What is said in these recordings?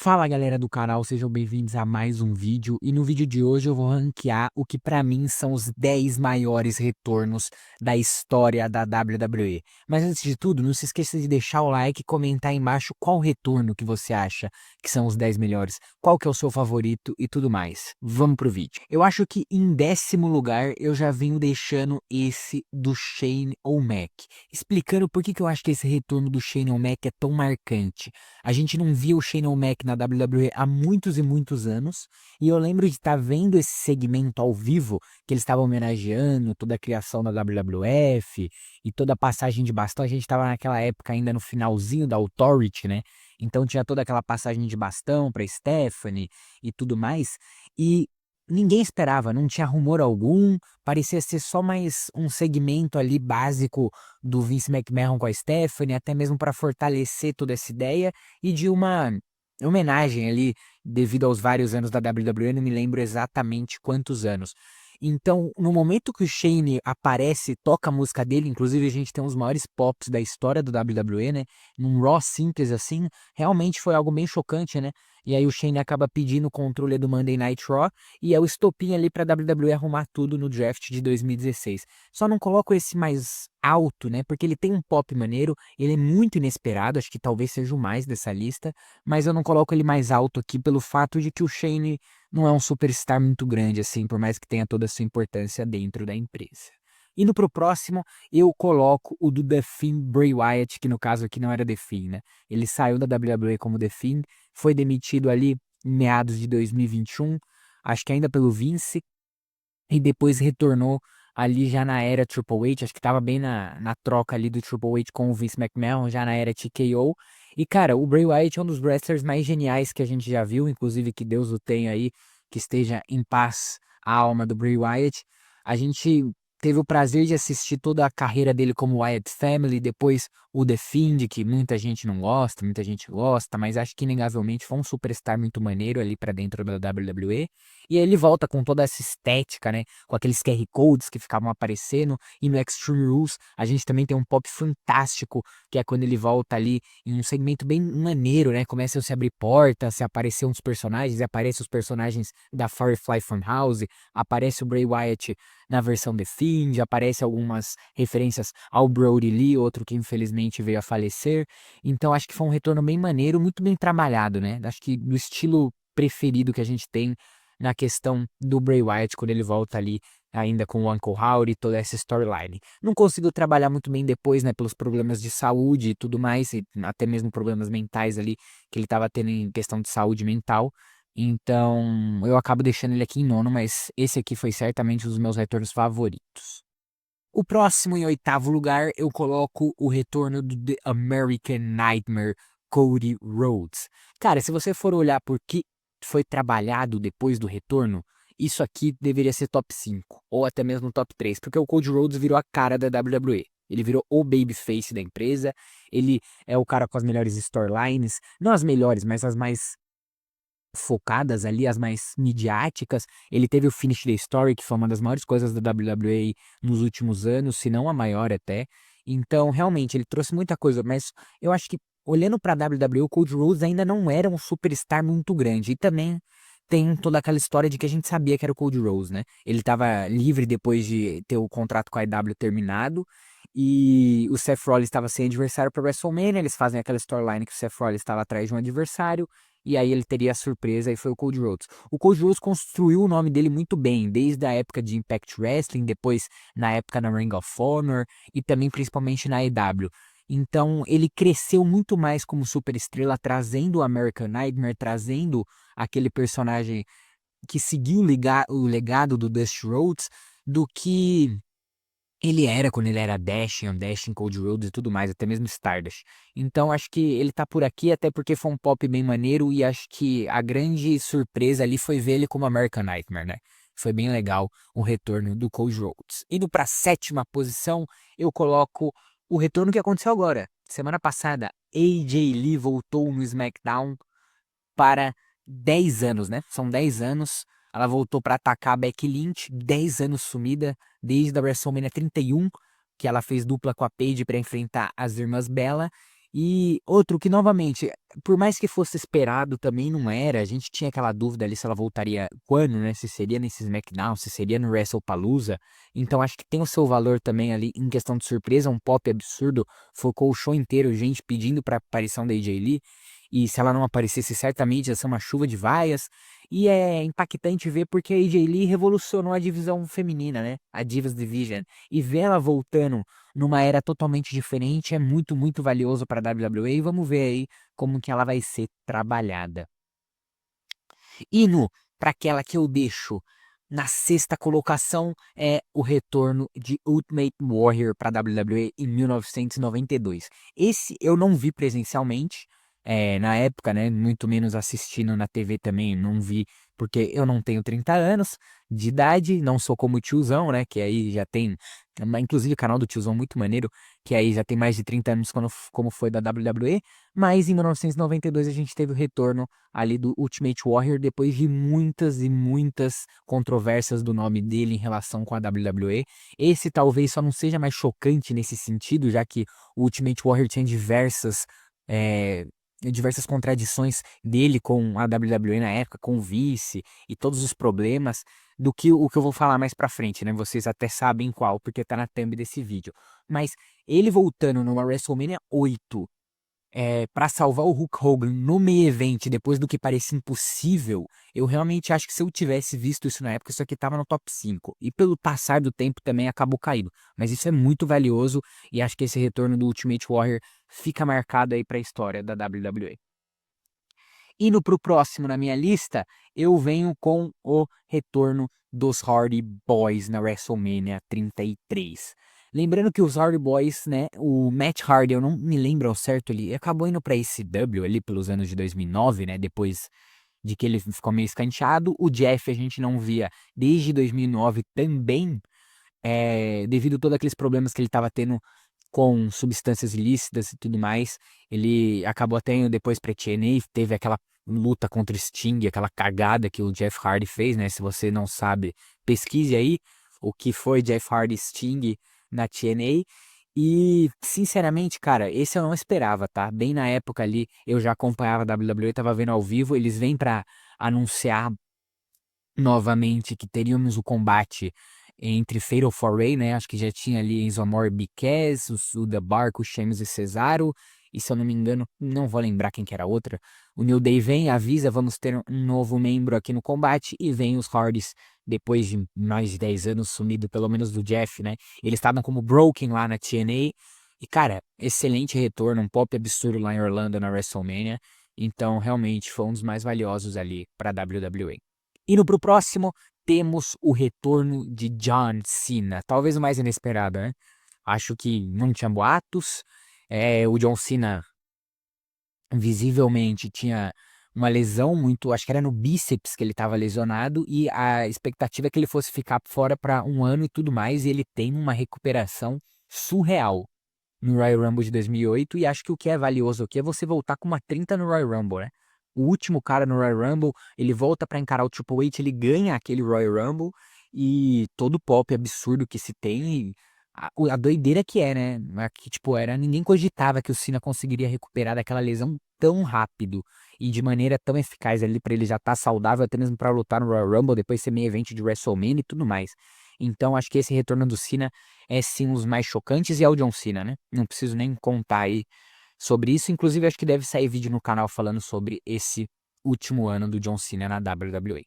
Fala galera do canal, sejam bem-vindos a mais um vídeo e no vídeo de hoje eu vou ranquear o que pra mim são os 10 maiores retornos da história da WWE. Mas antes de tudo, não se esqueça de deixar o like e comentar aí embaixo qual retorno que você acha que são os 10 melhores, qual que é o seu favorito e tudo mais. Vamos pro vídeo. Eu acho que em 10º lugar eu já venho deixando esse do Shane O'Mac, explicando por que eu acho que esse retorno do Shane O'Mac é tão marcante. A gente não via o Shane O'Mac na WWE há muitos e muitos anos, e eu lembro de estar vendo esse segmento ao vivo, que eles estavam homenageando toda a criação da WWF e toda a passagem de bastão. A gente estava naquela época ainda no finalzinho da Authority, né? Então tinha toda aquela passagem de bastão para Stephanie e tudo mais, e ninguém esperava, não tinha rumor algum, parecia ser só mais um segmento ali básico do Vince McMahon com a Stephanie, até mesmo para fortalecer toda essa ideia e de uma homenagem ali, devido aos vários anos da WWE, não me lembro exatamente quantos anos. Então, no momento que o Shane aparece, toca a música dele, inclusive a gente tem um dos maiores pops da história do WWE, né? Num Raw simples assim, realmente foi algo bem chocante, né? E aí o Shane acaba pedindo o controle do Monday Night Raw e é o estopim ali pra WWE arrumar tudo no draft de 2016. Só não coloco esse mais alto, né? Porque ele tem um pop maneiro, ele é muito inesperado, acho que talvez seja o mais dessa lista, mas eu não coloco ele mais alto aqui pelo fato de que o Shane não é um superstar muito grande assim, por mais que tenha toda a sua importância dentro da empresa. Indo pro próximo, eu coloco o do The Fiend Bray Wyatt, que no caso aqui não era The Fiend, né? Ele saiu da WWE como The Fiend, foi demitido ali em meados de 2021, acho que ainda pelo Vince, e depois retornou ali já na era Triple H, acho que tava bem na troca ali do Triple H com o Vince McMahon, já na era TKO. E cara, o Bray Wyatt é um dos wrestlers mais geniais que a gente já viu, inclusive que Deus o tenha aí, que esteja em paz a alma do Bray Wyatt. A gente teve o prazer de assistir toda a carreira dele como Wyatt Family, depois o The Fiend, que muita gente não gosta, muita gente gosta, mas acho que inegavelmente foi um superstar muito maneiro ali pra dentro da WWE. E aí ele volta com toda essa estética, né? Com aqueles QR Codes que ficavam aparecendo. E no Extreme Rules a gente também tem um pop fantástico, que é quando ele volta ali em um segmento bem maneiro, né? Começam a se abrir portas, se aparecer uns personagens, e aparecem os personagens da Firefly Funhouse, aparece o Bray Wyatt na versão The Fiend, aparece algumas referências ao Brody Lee, outro que infelizmente veio a falecer. Então acho que foi um retorno bem maneiro, muito bem trabalhado, né? Acho que do estilo preferido que a gente tem na questão do Bray Wyatt quando ele volta ali ainda com o Uncle Howdy e toda essa storyline. Não conseguiu trabalhar muito bem depois, né, pelos problemas de saúde e tudo mais, e até mesmo problemas mentais ali que ele estava tendo em questão de saúde mental. Então, eu acabo deixando ele aqui em nono, mas esse aqui foi certamente um dos meus retornos favoritos. O próximo, em 8º lugar, eu coloco o retorno do The American Nightmare, Cody Rhodes. Cara, se você for olhar por que foi trabalhado depois do retorno, isso aqui deveria ser top 5, ou até mesmo top 3, porque o Cody Rhodes virou a cara da WWE. Ele virou o babyface da empresa, ele é o cara com as melhores storylines, não as melhores, mas as mais focadas ali, as mais midiáticas. Ele teve o Finish the Story, que foi uma das maiores coisas da WWE nos últimos anos, se não a maior até. Então, realmente, ele trouxe muita coisa, mas eu acho que olhando pra WWE, o Cody Rhodes ainda não era um superstar muito grande. E também tem toda aquela história de que a gente sabia que era o Cody Rhodes, né? Ele tava livre depois de ter o contrato com a AEW terminado. E o Seth Rollins estava sem adversário para WrestleMania. Eles fazem aquela storyline que o Seth Rollins estava atrás de um adversário. E aí ele teria a surpresa e foi o Cody Rhodes. O Cody Rhodes construiu o nome dele muito bem, desde a época de Impact Wrestling, depois na época na Ring of Honor e também principalmente na AEW. Então ele cresceu muito mais como superestrela, trazendo o American Nightmare, trazendo aquele personagem que seguiu o legado do Dusty Rhodes, do que ele era quando ele era Dashing, Cody Rhodes e tudo mais, até mesmo Stardust. Então acho que ele tá por aqui, até porque foi um pop bem maneiro e acho que a grande surpresa ali foi ver ele como American Nightmare, né? Foi bem legal o retorno do Cody Rhodes. Indo pra 7ª posição, eu coloco o retorno que aconteceu agora. Semana passada, AJ Lee voltou no SmackDown para 10 anos, né? São 10 anos. Ela voltou para atacar a Becky Lynch, 10 anos sumida, desde a WrestleMania 31, que ela fez dupla com a Paige para enfrentar as irmãs Bella. E outro que, novamente, por mais que fosse esperado, também não era. A gente tinha aquela dúvida ali se ela voltaria quando, né? Se seria nesse SmackDown, se seria no WrestlePalooza. Então acho que tem o seu valor também ali em questão de surpresa, um pop absurdo. Focou o show inteiro, gente pedindo pra aparição da AJ Lee. E se ela não aparecesse, certamente ia ser uma chuva de vaias. E é impactante ver porque a AJ Lee revolucionou a divisão feminina, né? A Divas Division. E ver ela voltando numa era totalmente diferente é muito, muito valioso para a WWE. E vamos ver aí como que ela vai ser trabalhada. Indo para aquela que eu deixo na sexta colocação é o retorno de Ultimate Warrior para a WWE em 1992. Esse eu não vi presencialmente, na época, né? Muito menos assistindo na TV também, não vi, porque eu não tenho 30 anos de idade, não sou como o tiozão, né? Que aí já tem, inclusive o canal do tiozão muito maneiro, que aí já tem mais de 30 anos como foi da WWE, mas em 1992 a gente teve o retorno ali do Ultimate Warrior depois de muitas e muitas controvérsias do nome dele em relação com a WWE. Esse talvez só não seja mais chocante nesse sentido, já que o Ultimate Warrior tinha eh, diversas contradições dele com a WWE na época, com o vice e todos os problemas do que o que eu vou falar mais pra frente, né? Vocês até sabem qual, porque tá na thumb desse vídeo. Mas ele voltando numa WrestleMania 8 para salvar o Hulk Hogan no main event, depois do que parecia impossível, eu realmente acho que se eu tivesse visto isso na época, isso aqui tava no top 5. E pelo passar do tempo também acabou caindo. Mas isso é muito valioso e acho que esse retorno do Ultimate Warrior fica marcado aí pra história da WWE. Indo pro próximo na minha lista, eu venho com o retorno dos Hardy Boys na WrestleMania 33. Lembrando que os Hardy Boys, né, o Matt Hardy, eu não me lembro ao certo, ele acabou indo pra ECW ali pelos anos de 2009, né, depois de que ele ficou meio escanteado. O Jeff a gente não via desde 2009 também, devido a todos aqueles problemas que ele estava tendo com substâncias ilícitas e tudo mais. Ele acabou até indo depois pra TNA, teve aquela luta contra o Sting, aquela cagada que o Jeff Hardy fez, né? Se você não sabe, pesquise aí o que foi Jeff Hardy e Sting na TNA. E, sinceramente, cara, esse eu não esperava, tá? Bem na época ali, eu já acompanhava a WWE, tava vendo ao vivo, eles vêm pra anunciar novamente que teríamos o combate entre Fatal 4-Way, né? Acho que já tinha ali Enzo Amore e Big Cass, o The Bar com o Sheamus e Cesaro. E se eu não me engano, não vou lembrar quem que era a outra. O New Day vem, avisa, vamos ter um novo membro aqui no combate. E vem os Hardys, depois de mais de 10 anos sumido, pelo menos do Jeff, né? Eles estavam como Broken lá na TNA. E, cara, excelente retorno, um pop absurdo lá em Orlando na WrestleMania. Então, realmente, foi um dos mais valiosos ali para WWE. Indo pro próximo, temos o retorno de John Cena. Talvez o mais inesperado, né? Acho que não tinha boatos. O John Cena visivelmente tinha uma lesão muito, acho que era no bíceps que ele estava lesionado e a expectativa é que ele fosse ficar fora para um ano e tudo mais, e ele tem uma recuperação surreal no Royal Rumble de 2008, e acho que o que é valioso aqui é você voltar com uma 30 no Royal Rumble, né? O último cara no Royal Rumble, ele volta pra encarar o Triple H, ele ganha aquele Royal Rumble e todo o pop absurdo que se tem, e a doideira que é, né? Que, tipo, ninguém cogitava que o Cena conseguiria recuperar daquela lesão tão rápido e de maneira tão eficaz ali pra ele já estar saudável até mesmo pra lutar no Royal Rumble, depois ser meio evento de WrestleMania e tudo mais. Então acho que esse retorno do Cena é sim um dos mais chocantes e é o John Cena, né? Não preciso nem contar aí sobre isso. Inclusive, acho que deve sair vídeo no canal falando sobre esse último ano do John Cena na WWE.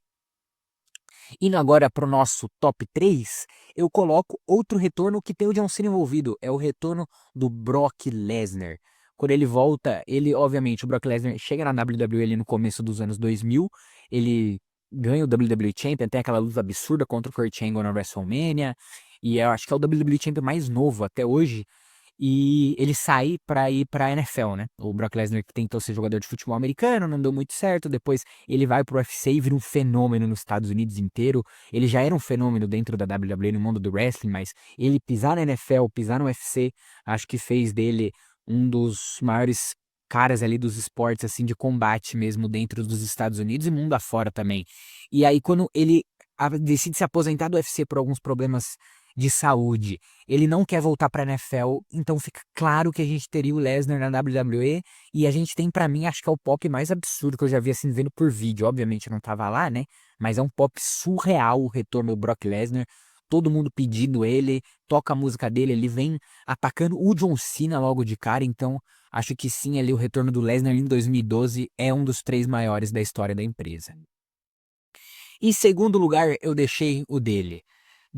Indo agora pro nosso top 3, eu coloco outro retorno que tem o John Cena envolvido. É o retorno do Brock Lesnar. Quando ele volta, obviamente, o Brock Lesnar chega na WWE ali no começo dos anos 2000, ele ganha o WWE Champion, tem aquela luta absurda contra o Kurt Angle na WrestleMania, e eu acho que é o WWE Champion mais novo até hoje, e ele sai pra ir pra NFL, né? O Brock Lesnar que tentou ser jogador de futebol americano, não deu muito certo. Depois ele vai pro UFC e vira um fenômeno nos Estados Unidos inteiro. Ele já era um fenômeno dentro da WWE no mundo do wrestling, mas ele pisar na NFL, pisar no UFC, acho que fez dele um dos maiores caras ali dos esportes, assim, de combate mesmo dentro dos Estados Unidos e mundo afora também. E aí quando ele decide se aposentar do UFC por alguns problemas de saúde. Ele não quer voltar pra NFL, então fica claro que a gente teria o Lesnar na WWE, e a gente tem pra mim, acho que é o pop mais absurdo que eu já vi assim vendo por vídeo. Obviamente eu não tava lá, né? Mas é um pop surreal o retorno do Brock Lesnar. Todo mundo pedindo ele, toca a música dele, ele vem atacando o John Cena logo de cara, então acho que sim, ali o retorno do Lesnar em 2012 é um dos 3 maiores da história da empresa. Em segundo lugar, eu deixei o dele.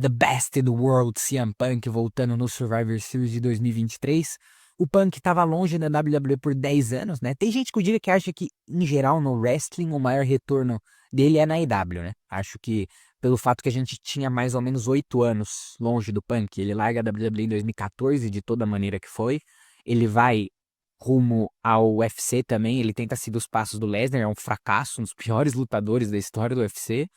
The Best in the World, CM Punk, voltando no Survivor Series de 2023. O Punk estava longe da WWE por 10 anos, né? Tem gente que eu diria que acha que, em geral, no wrestling, o maior retorno dele é na AEW, né? Acho que pelo fato que a gente tinha mais ou menos 8 anos longe do Punk, ele larga a WWE em 2014, de toda maneira que foi. Ele vai rumo ao UFC também, ele tenta seguir os passos do Lesnar, é um fracasso, um dos piores lutadores da história do UFC.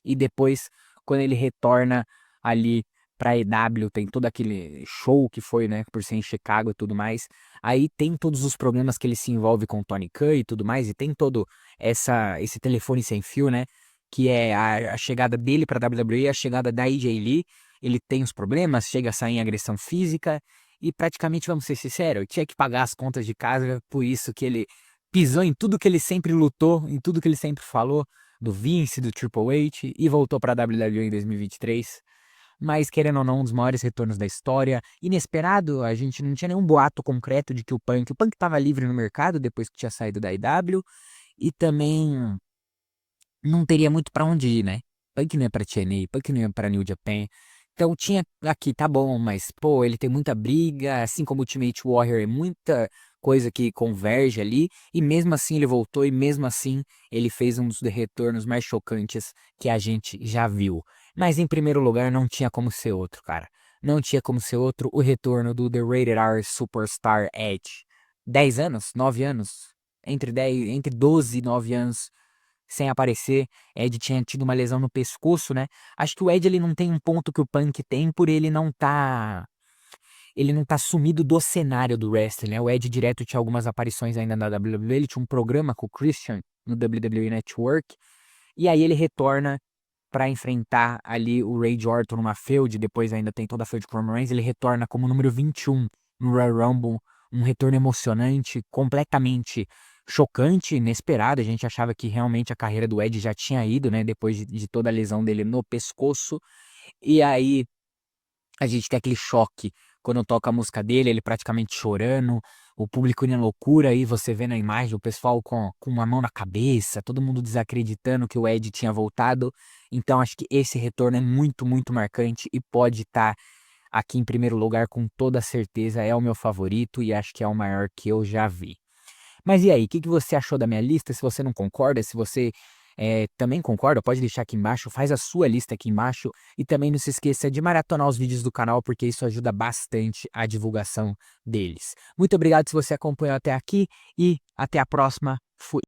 E depois, quando ele retorna ali pra EW, tem todo aquele show que foi, né, por ser em Chicago e tudo mais. Aí tem todos os problemas que ele se envolve com o Tony Khan e tudo mais, e tem todo esse telefone sem fio, né, que é a chegada dele pra WWE, a chegada da AJ Lee. Ele tem os problemas, chega a sair em agressão física, e praticamente, vamos ser sinceros, tinha que pagar as contas de casa, por isso que ele pisou em tudo que ele sempre lutou, em tudo que ele sempre falou, do Vince, do Triple H, e voltou para a WWE em 2023. Mas, querendo ou não, um dos maiores retornos da história. Inesperado, a gente não tinha nenhum boato concreto de que o Punk estava livre no mercado depois que tinha saído da IW, e também não teria muito pra onde ir, né? Punk não ia pra TNA, Punk não ia pra New Japan. Então tinha aqui, tá bom, mas pô, ele tem muita briga, assim como o Ultimate Warrior, é muita coisa que converge ali, e mesmo assim ele voltou, e mesmo assim ele fez um dos retornos mais chocantes que a gente já viu. Mas em primeiro lugar, não tinha como ser outro, cara. Não tinha como ser outro o retorno do The Rated R Superstar Edge. 10 anos? 9 anos? Entre 12 e 9 anos sem aparecer. Ed tinha tido uma lesão no pescoço, né? Acho que o Ed ele não tem um ponto que o Punk tem por ele não tá sumido do cenário do wrestling, né? O Ed direto tinha algumas aparições ainda na WWE, ele tinha um programa com o Christian no WWE Network, e aí ele retorna pra enfrentar ali o Randy Orton numa feud, depois ainda tem toda a feud com o Roman Reigns, ele retorna como número 21 no Royal Rumble, um retorno emocionante, completamente chocante, inesperado. A gente achava que realmente a carreira do Ed já tinha ido, né, depois de toda a lesão dele no pescoço. E aí a gente tem aquele choque quando toca a música dele, ele praticamente chorando, o público indo em loucura, aí você vê na imagem o pessoal com uma mão na cabeça, todo mundo desacreditando que o Ed tinha voltado. Então acho que esse retorno é muito, muito marcante e pode estar aqui em primeiro lugar com toda certeza. É o meu favorito e acho que é o maior que eu já vi. Mas e aí, o que que você achou da minha lista? Se você não concorda, se você também concorda, pode deixar aqui embaixo, faz a sua lista aqui embaixo, e também não se esqueça de maratonar os vídeos do canal, porque isso ajuda bastante a divulgação deles. Muito obrigado se você acompanhou até aqui, e até a próxima. Fui!